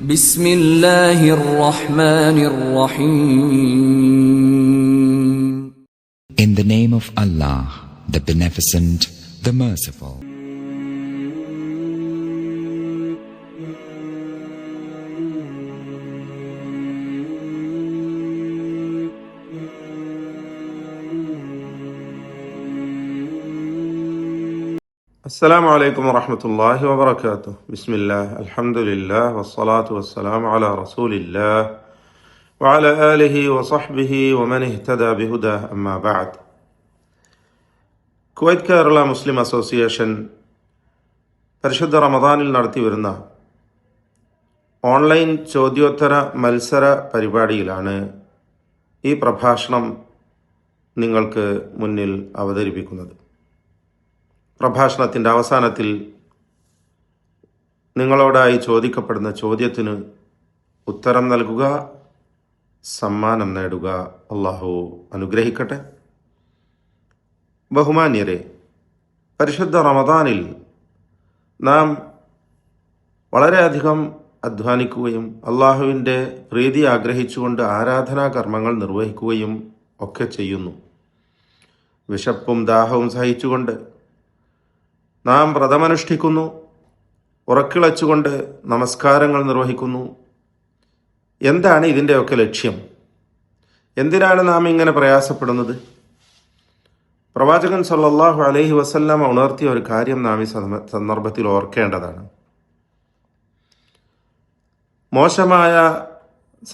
ബിസ്മില്ലാഹിർ റഹ്മാനിർ റഹീം. In the name of Allah, the Beneficent, the Merciful. അസ്സലാമു അലൈക്കും വറഹ്മത്തുള്ളാഹി വബറകാതുഹു. ബിസ്മില്ലാഹ് അൽഹംദുലില്ലാഹ് വസ്സലാത്തു വസ്സലാമു അലാ റസൂലില്ലാഹ് വഅലാ ആലിഹി വസഹ്ബിഹി വമൻ ഇഹ്തദാ ബിഹുദാഹ് അമ്മാ ബഅദ്. കുവൈറ്റ് കേരള മുസ്ലിം അസോസിയേഷൻ പരിശുദ്ധ റമദാനിൽ നടത്തിവരുന്ന ഓൺലൈൻ ചോദ്യോത്തര മത്സര പരിപാടിയിലാണ് ഈ പ്രഭാഷണം നിങ്ങൾക്ക് മുന്നിൽ അവതരിപ്പിക്കുന്നത്. പ്രഭാഷണത്തിൻ്റെ അവസാനത്തിൽ നിങ്ങളോടായി ചോദിക്കപ്പെടുന്ന ചോദ്യത്തിന് ഉത്തരം നൽകുക, സമ്മാനം നേടുക. അള്ളാഹു അനുഗ്രഹിക്കട്ടെ. ബഹുമാന്യരെ, പരിശുദ്ധ റമദാനിൽ നാം വളരെയധികം അധ്വാനിക്കുകയും അള്ളാഹുവിൻ്റെ പ്രീതി ആഗ്രഹിച്ചുകൊണ്ട് ആരാധനാ കർമ്മങ്ങൾ നിർവഹിക്കുകയും ഒക്കെ ചെയ്യുന്നു. വിശപ്പും ദാഹവും സഹിച്ചുകൊണ്ട് നാം വ്രതമനുഷ്ഠിക്കുന്നു, ഉറക്കിളച്ചുകൊണ്ട് നമസ്കാരങ്ങൾ നിർവഹിക്കുന്നു. എന്താണ് ഇതിൻ്റെയൊക്കെ ലക്ഷ്യം? എന്തിനാണ് നാം ഇങ്ങനെ പ്രയാസപ്പെടുന്നത്? പ്രവാചകൻ സല്ലല്ലാഹു അലൈഹി വസല്ലമ ഉണർത്തിയ ഒരു കാര്യം നാം ഈ സന്ദർഭത്തിൽ ഓർക്കേണ്ടതാണ്. മോശമായ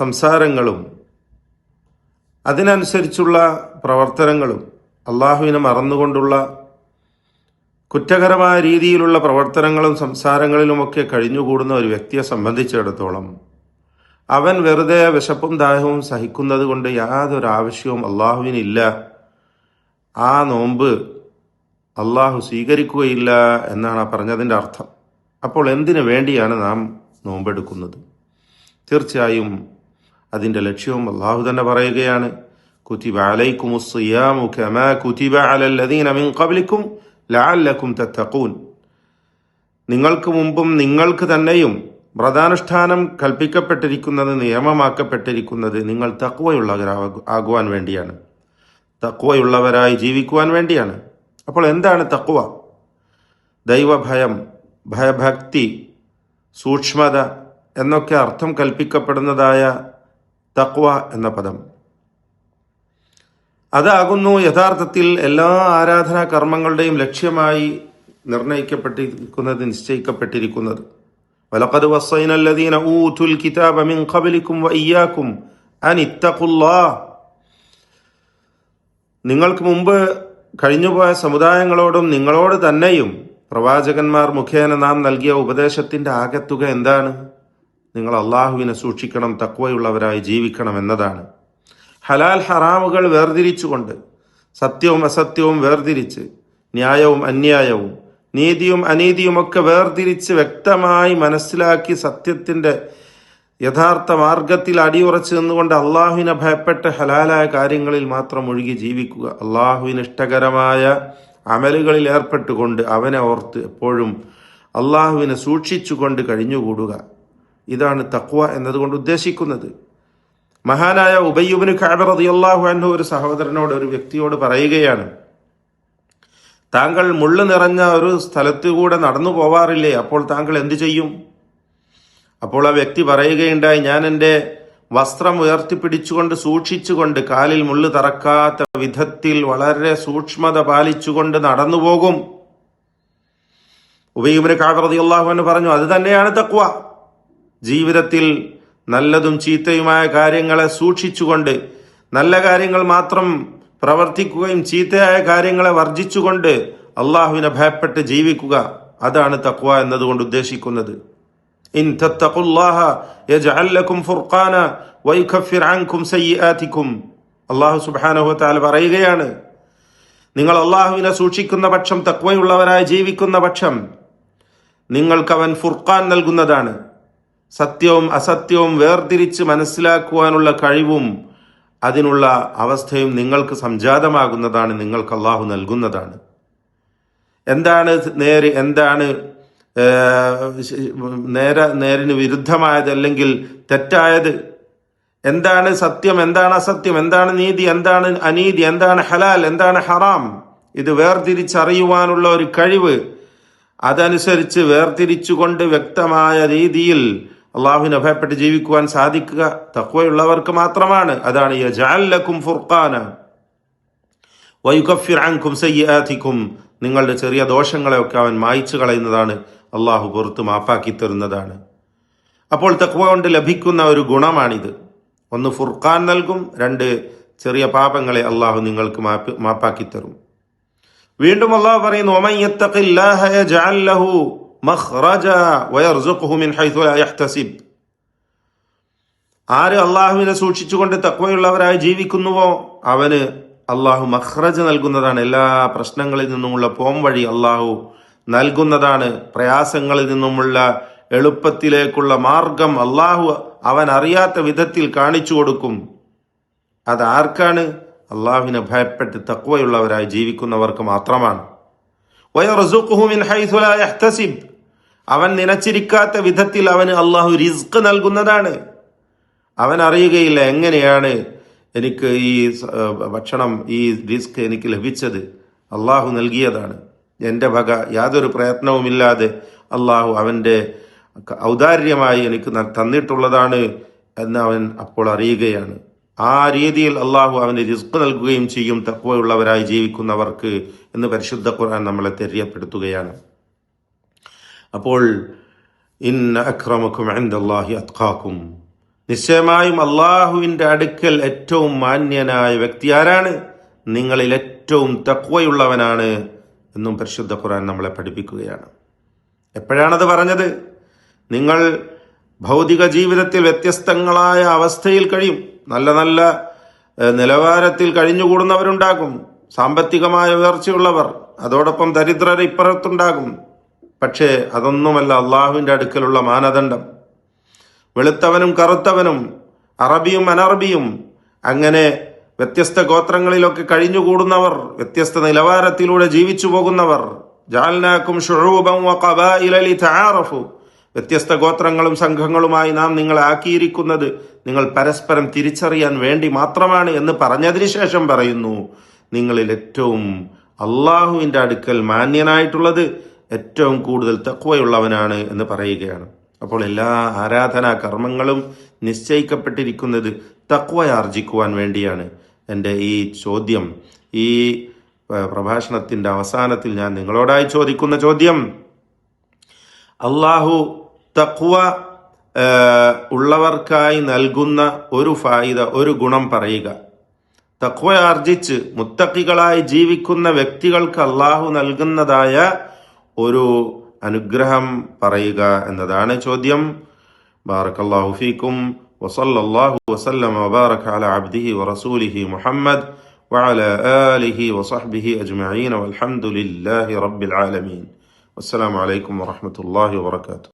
സംസാരങ്ങളും അതിനനുസരിച്ചുള്ള പ്രവർത്തനങ്ങളും അള്ളാഹുവിനെ മറന്നുകൊണ്ടുള്ള കുറ്റകരമായ രീതിയിലുള്ള പ്രവർത്തനങ്ങളും സംസാരങ്ങളിലുമൊക്കെ കഴിഞ്ഞുകൂടുന്ന ഒരു വ്യക്തിയെ സംബന്ധിച്ചിടത്തോളം അവൻ വെറുതെ വിശപ്പും ദാഹവും സഹിക്കുന്നത് കൊണ്ട് യാതൊരു ആവശ്യവും അള്ളാഹുവിനില്ല. ആ നോമ്പ് അള്ളാഹു സ്വീകരിക്കുകയില്ല എന്നാണ് പറഞ്ഞതിൻ്റെ അർത്ഥം. അപ്പോൾ എന്തിനു വേണ്ടിയാണ് നാം നോമ്പെടുക്കുന്നത്? തീർച്ചയായും അതിൻ്റെ ലക്ഷ്യവും അള്ളാഹു തന്നെ പറയുകയാണ്. കുതിബ അലൈക്കുമുസ് സിയാമു കമാ കുതിബ അലൽ ലദീന മിൻ ഖബ്ലിക്കും ലഅല്ലക്കും തത്തഖൂൻ. നിങ്ങൾക്ക് മുമ്പും നിങ്ങൾക്ക് തന്നെയും വ്രതാനുഷ്ഠാനം കൽപ്പിക്കപ്പെട്ടിരിക്കുന്നത്, നിയമമാക്കപ്പെട്ടിരിക്കുന്നത് നിങ്ങൾ തഖ്വയുള്ളവരാകുവാൻ വേണ്ടിയാണ്, തഖ്വയുള്ളവരായി ജീവിക്കുവാൻ വേണ്ടിയാണ്. അപ്പോൾ എന്താണ് തഖ്വ? ദൈവഭയം, ഭയഭക്തി, സൂക്ഷ്മത എന്നൊക്കെ അർത്ഥം കൽപ്പിക്കപ്പെടുന്നതായ തഖ്വ എന്ന പദം, അതാകുന്നു യഥാർത്ഥത്തിൽ എല്ലാ ആരാധനാ കർമ്മങ്ങളുടെയും ലക്ഷ്യമായി നിശ്ചയിക്കപ്പെട്ടിരിക്കുന്നത്. വലഖദ് വസ്സൈനൽ ലദീന ഊതുൽ കിതാബ മിൻ ഖബ്ലിക്കും വഇയ്യാക്കും അൻ ഇത്തഖുല്ലാഹ്. നിങ്ങൾക്ക് മുമ്പ് കഴിഞ്ഞുപോയ സമുദായങ്ങളോടും നിങ്ങളോട് തന്നെയും പ്രവാചകന്മാർ മുഖേന നാം നൽകിയ ഉപദേശത്തിന്റെ ആകത്തുക എന്താണ്? നിങ്ങൾ അള്ളാഹുവിനെ സൂക്ഷിക്കണം, തഖ്വയുള്ളവരായി ജീവിക്കണം എന്നതാണ്. ഹലാൽ ഹറാമുകൾ വേർതിരിച്ചുകൊണ്ട്, സത്യവും അസത്യവും വേർതിരിച്ച്, ന്യായവും അന്യായവും നീതിയും അനീതിയുമൊക്കെ വേർതിരിച്ച് വ്യക്തമായി മനസ്സിലാക്കി സത്യത്തിൻ്റെ യഥാർത്ഥ മാർഗത്തിൽ അടിയുറച്ച് നിന്നുകൊണ്ട് അള്ളാഹുവിനെ ഭയപ്പെട്ട് ഹലാലായ കാര്യങ്ങളിൽ മാത്രം ഒഴുകി ജീവിക്കുക. അള്ളാഹുവിന് ഇഷ്ടകരമായ അമലുകളിൽ ഏർപ്പെട്ടുകൊണ്ട് അവനെ ഓർത്ത് എപ്പോഴും അള്ളാഹുവിനെ സൂക്ഷിച്ചുകൊണ്ട് കഴിഞ്ഞുകൂടുക. ഇതാണ് തഖ്വ എന്നതുകൊണ്ട് ഉദ്ദേശിക്കുന്നത്. മഹാനായ ഉബയ്യ് ഇബ്നു കഅബ് റളിയല്ലാഹു അൻഹു ഒരു സഹോദരനോട്, ഒരു വ്യക്തിയോട് പറയുകയാണ്, താങ്കൾ മുള്ളു നിറഞ്ഞ ഒരു സ്ഥലത്തുകൂടെ നടന്നു പോവാറില്ലേ? അപ്പോൾ താങ്കൾ എന്തു ചെയ്യും? അപ്പോൾ ആ വ്യക്തി പറയുകയുണ്ടായി, ഞാൻ എൻ്റെ വസ്ത്രം ഉയർത്തിപ്പിടിച്ചുകൊണ്ട് സൂക്ഷിച്ചുകൊണ്ട് കാലിൽ മുള്ളു തറക്കാത്ത വിധത്തിൽ വളരെ സൂക്ഷ്മത പാലിച്ചുകൊണ്ട് നടന്നു പോകും. ഉബയ്യ് ഇബ്നു കഅബ് റളിയല്ലാഹു അൻഹു പറഞ്ഞു, അത് തന്നെയാണ് തഖ്വ. ജീവിതത്തിൽ നല്ലതും ചീത്തയുമായ കാര്യങ്ങളെ സൂക്ഷിച്ചുകൊണ്ട് നല്ല കാര്യങ്ങൾ മാത്രം പ്രവർത്തിക്കുകയും ചീത്തയായ കാര്യങ്ങളെ വർജിച്ചുകൊണ്ട് അള്ളാഹുവിനെ ഭയപ്പെട്ട് ജീവിക്കുക. അതാണ് തഖ്വ എന്നതുകൊണ്ട് ഉദ്ദേശിക്കുന്നത്. ഇൻ തത്തഖുല്ലാഹ യജ്അൽ ലക്കും ഫുർഖാന വയുകഫിർ അൻകും സയ്യിആതികും. അള്ളാഹു സുബ്ഹാനഹു വ തആല പറയുകയാണ്, നിങ്ങൾ അള്ളാഹുവിനെ സൂക്ഷിക്കുന്ന പക്ഷം, തഖ്വയുള്ളവരായി ജീവിക്കുന്ന പക്ഷം നിങ്ങൾക്കവൻ ഫുർഖാൻ നൽകുന്നതാണ്. സത്യവും അസത്യവും വേർതിരിച്ച് മനസ്സിലാക്കുവാനുള്ള കഴിവും അതിനുള്ള അവസ്ഥയും നിങ്ങൾക്ക് സംജാതമാകുന്നതാണ്, നിങ്ങൾക്ക് അള്ളാഹു നൽകുന്നതാണ്. എന്താണ് നേര്, എന്താണ് നേരിന് വിരുദ്ധമായത് അല്ലെങ്കിൽ തെറ്റായത്, എന്താണ് സത്യം, എന്താണ് അസത്യം, എന്താണ് നീതി, എന്താണ് അനീതി, എന്താണ് ഹലാൽ, എന്താണ് ഹറാം, ഇത് വേർതിരിച്ചറിയുവാനുള്ള ഒരു കഴിവ്, അതനുസരിച്ച് വേർതിരിച്ചുകൊണ്ട് വ്യക്തമായ രീതിയിൽ അള്ളാഹുവിനെ ഭയപ്പെട്ട് ജീവിക്കുവാൻ സാധിക്കുക തഖ്വയുള്ളവർക്ക് മാത്രമാണ്. അതാണ് യജഅൽ ലക്കും ഫുർഖാന വയുകഫിർ അൻകും സയ്യിആതികും, നിങ്ങളുടെ ചെറിയ ദോഷങ്ങളെയൊക്കെ അവൻ മായ്ച്ചു കളയുന്നതാണ്, അള്ളാഹു പുറത്ത് മാപ്പാക്കി തരുന്നതാണ്. അപ്പോൾ തഖ്വ കൊണ്ട് ലഭിക്കുന്ന ഒരു ഗുണമാണിത്. ഒന്ന്, ഫുർഖാൻ നൽകും. രണ്ട്, ചെറിയ പാപങ്ങളെ അള്ളാഹു നിങ്ങൾക്ക് മാപ്പാക്കി തരും. വീണ്ടും അള്ളാഹു പറയുന്നു, വമൻ യത്തഖില്ലാഹ യജ്അൽ ലഹു മഖ്റജ വയർസുഖുഹു മിൻ ഹൈഥു ലാ യഹ്തസിബ്. ആര് അള്ളാഹുവിനെ സൂക്ഷിച്ചുകൊണ്ട് തഖ്വയുള്ളവരായി ജീവിക്കുന്നുവോ അവന് അള്ളാഹു മഖ്റജ് നൽകുന്നതാണ്. എല്ലാ പ്രശ്നങ്ങളിൽ നിന്നുമുള്ള പോം വഴി അള്ളാഹു നൽകുന്നതാണ്. പ്രയാസങ്ങളിൽ നിന്നുമുള്ള എളുപ്പത്തിലേക്കുള്ള മാർഗം അള്ളാഹു അവൻ അറിയാത്ത വിധത്തിൽ കാണിച്ചു കൊടുക്കും. അതാർക്കാണ്? അള്ളാഹുവിനെ ഭയപ്പെട്ട് തഖ്വയുള്ളവരായി ജീവിക്കുന്നവർക്ക് മാത്രമാണ്. വയർസുഖുഹു മിൻ ഹൈഥു ലാ യഹ്തസിബ്, അവൻ നനച്ചിരിക്കാത്ത വിധത്തിൽ അവന് അള്ളാഹു റിസ്ക് നൽകുന്നതാണ്. അവൻ അറിയുകയില്ല എങ്ങനെയാണ് എനിക്ക് ഈ ഭക്ഷണം, ഈ റിസ്ക് എനിക്ക് ലഭിച്ചത്, അള്ളാഹു നൽകിയതാണ്, എൻ്റെ വക യാതൊരു പ്രയത്നവുമില്ലാതെ അള്ളാഹു അവൻ്റെ ഔദാര്യമായി എനിക്ക് തന്നിട്ടുള്ളതാണ് എന്ന് അവൻ അപ്പോൾ അറിയുകയാണ്. ആ രീതിയിൽ അള്ളാഹു അവന് റിസ്ക് നൽകുകയും ചെയ്യും തഖ്വയുള്ളവരായി ജീവിക്കുന്നവർക്ക് എന്ന് പരിശുദ്ധ ഖുർആൻ നമ്മളെ തെര്യപ്പെടുത്തുകയാണ്. അപ്പോൾ ഇന്ന അക്രമക്കും ഇൻദല്ലാഹി അത്ഖാക്കും, നിശ്ചയമായും അള്ളാഹുവിൻ്റെ അടുക്കൽ ഏറ്റവും മാന്യനായ വ്യക്തി ആരാണ്? നിങ്ങളിൽ ഏറ്റവും തഖ്വയുള്ളവനാണ് എന്നും പരിശുദ്ധ ഖുർആൻ നമ്മളെ പഠിപ്പിക്കുകയാണ്. എപ്പോഴാണത് പറഞ്ഞത്? നിങ്ങൾ ഭൗതിക ജീവിതത്തിൽ വ്യത്യസ്തങ്ങളായ അവസ്ഥയിൽ കഴിയും. നല്ല നല്ല നിലവാരത്തിൽ കഴിഞ്ഞുകൂടുന്നവരുണ്ടാകും, സാമ്പത്തികമായ ഉയർച്ചയുള്ളവർ, അതോടൊപ്പം ദരിദ്രർ ഇപ്പുറത്തുണ്ടാകും. പക്ഷേ അതൊന്നുമല്ല അള്ളാഹുവിൻ്റെ അടുക്കലുള്ള മാനദണ്ഡം. വെളുത്തവനും കറുത്തവനും, അറബിയും അനറബിയും, അങ്ങനെ വ്യത്യസ്ത ഗോത്രങ്ങളിലൊക്കെ കഴിഞ്ഞുകൂടുന്നവർ, വ്യത്യസ്ത നിലവാരത്തിലൂടെ ജീവിച്ചു പോകുന്നവർ, ജഅൽനാകും ശുഊബൻ വഖബായില ലിതആറഫു, വ്യത്യസ്ത ഗോത്രങ്ങളും സംഘങ്ങളുമായി നാം നിങ്ങളെ ആക്കിയിരിക്കുന്നത് നിങ്ങൾ പരസ്പരം തിരിച്ചറിയാൻ വേണ്ടി മാത്രമാണ് എന്ന് പറഞ്ഞതിന് ശേഷം പറയുന്നു, നിങ്ങളിൽ ഏറ്റവും അള്ളാഹുവിൻ്റെ അടുക്കൽ മാന്യനായിട്ടുള്ളത് ഏറ്റവും കൂടുതൽ തഖ്വയുള്ളവനാണ് എന്ന് പറയുകയാണ്. അപ്പോൾ എല്ലാ ആരാധനാ കർമ്മങ്ങളും നിശ്ചയിക്കപ്പെട്ടിരിക്കുന്നത് തഖ്വയാർജിക്കുവാൻ വേണ്ടിയാണ്. എൻ്റെ ഈ ചോദ്യം, ഈ പ്രഭാഷണത്തിൻ്റെ അവസാനത്തിൽ ഞാൻ നിങ്ങളോടായി ചോദിക്കുന്ന ചോദ്യം, അള്ളാഹു തഖ്വ ഉള്ളവർക്കായി നൽകുന്ന ഒരു ഫായിദ, ഒരു ഗുണം പറയുക. തഖ്വ ആർജിച്ച് മുത്തഖികളായി ജീവിക്കുന്ന വ്യക്തികൾക്ക് അള്ളാഹു നൽകുന്നതായ ഒരു അനുഗ്രഹം പറയുക എന്നതാണ് ചോദ്യം. ബാറക്കല്ലാഹു ഫീക്കും വസല്ലല്ലാഹു വസല്ലമ വബാറക അലാ അബ്ദിഹി വറസൂലിഹി മുഹമ്മദ് വഅലാ ആലിഹി വസഹ്ബിഹി അജ്മഈൻ വൽഹംദുലില്ലാഹി റബ്ബിൽ ആലമീൻ. അസ്സലാമു അലൈക്കും വറഹ്മത്തുള്ളാഹി വബറകാതുഹു.